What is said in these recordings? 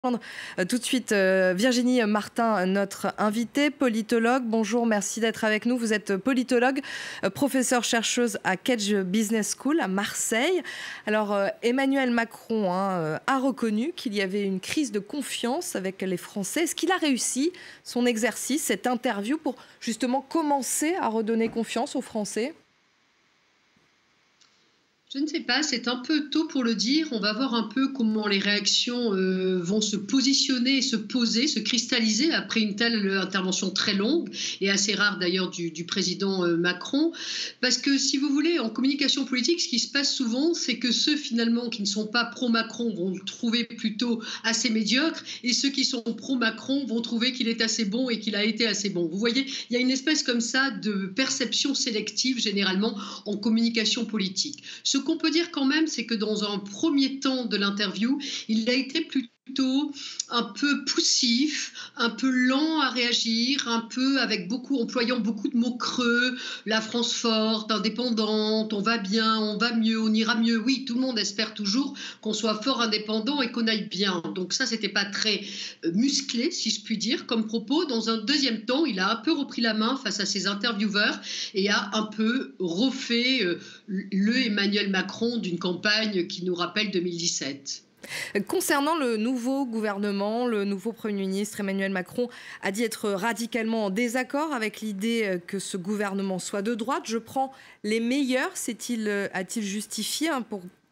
Tout de suite, Virginie Martin, notre invitée, politologue. Bonjour, merci d'être avec nous. Vous êtes politologue, professeure chercheuse à Kedge Business School à Marseille. Alors, Emmanuel Macron a reconnu qu'il y avait une crise de confiance avec les Français. Est-ce qu'il a réussi son exercice, cette interview, pour justement commencer à redonner confiance aux Français ? Je ne sais pas, c'est un peu tôt pour le dire. On va voir un peu comment les réactions vont se positionner, se poser, se cristalliser après une telle intervention très longue et assez rare d'ailleurs du président Macron. Parce que si vous voulez, en communication politique, ce qui se passe souvent, c'est que ceux finalement qui ne sont pas pro-Macron vont le trouver plutôt assez médiocre et ceux qui sont pro-Macron vont trouver qu'il est assez bon et qu'il a été assez bon. Vous voyez, il y a une espèce comme ça de perception sélective généralement en communication politique. Ce qu'on peut dire quand même, c'est que dans un premier temps de l'interview, il a été plutôt un peu poussif, un peu lent à réagir, un peu employant beaucoup de mots creux, la France forte, indépendante, on va bien, on va mieux, on ira mieux. Oui, tout le monde espère toujours qu'on soit fort indépendant et qu'on aille bien. Donc ça, c'était pas très musclé, si je puis dire, comme propos. Dans un deuxième temps, il a un peu repris la main face à ses intervieweurs et a un peu refait le Emmanuel Macron d'une campagne qui nous rappelle 2017. Concernant le nouveau gouvernement, le nouveau Premier ministre Emmanuel Macron a dit être radicalement en désaccord avec l'idée que ce gouvernement soit de droite. Je prends les meilleurs, a-t-il justifié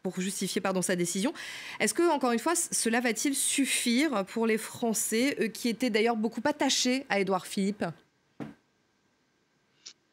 pour justifier sa décision. Est-ce que, encore une fois, cela va-t-il suffire pour les Français, qui étaient d'ailleurs beaucoup attachés à Édouard Philippe ?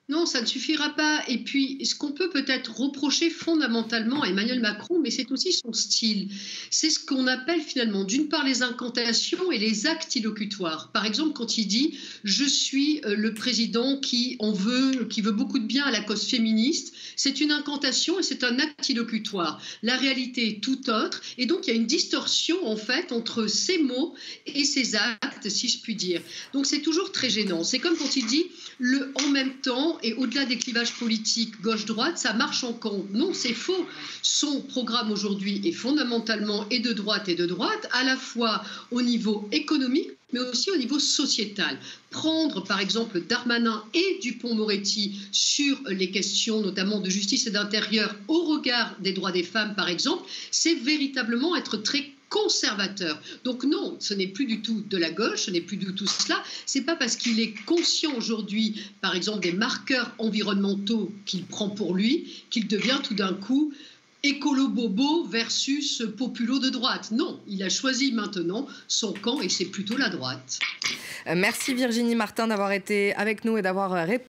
Non, ça ne suffira pas. Et puis, ce qu'on peut peut-être reprocher fondamentalement à Emmanuel Macron, mais c'est aussi son style. C'est ce qu'on appelle finalement, d'une part, les incantations et les actes illocutoires. Par exemple, quand il dit « Je suis le président qui veut beaucoup de bien à la cause féministe », c'est une incantation et c'est un acte illocutoire. La réalité est tout autre. Et donc, il y a une distorsion, en fait, entre ces mots et ces actes, si je puis dire. Donc, c'est toujours très gênant. C'est comme quand il dit le « en même temps », et au-delà des clivages politiques gauche-droite, ça marche en camp. Non, c'est faux. Son programme aujourd'hui est fondamentalement et de droite, à la fois au niveau économique, mais aussi au niveau sociétal. Prendre par exemple Darmanin et Dupond-Moretti sur les questions notamment de justice et d'intérieur au regard des droits des femmes par exemple, c'est véritablement être très conservateur. Donc non, ce n'est plus du tout de la gauche, ce n'est plus du tout cela. C'est pas parce qu'il est conscient aujourd'hui, par exemple, des marqueurs environnementaux qu'il prend pour lui, qu'il devient tout d'un coup écolo-bobo versus populo de droite. Non, il a choisi maintenant son camp et c'est plutôt la droite. Merci Virginie Martin d'avoir été avec nous et d'avoir répondu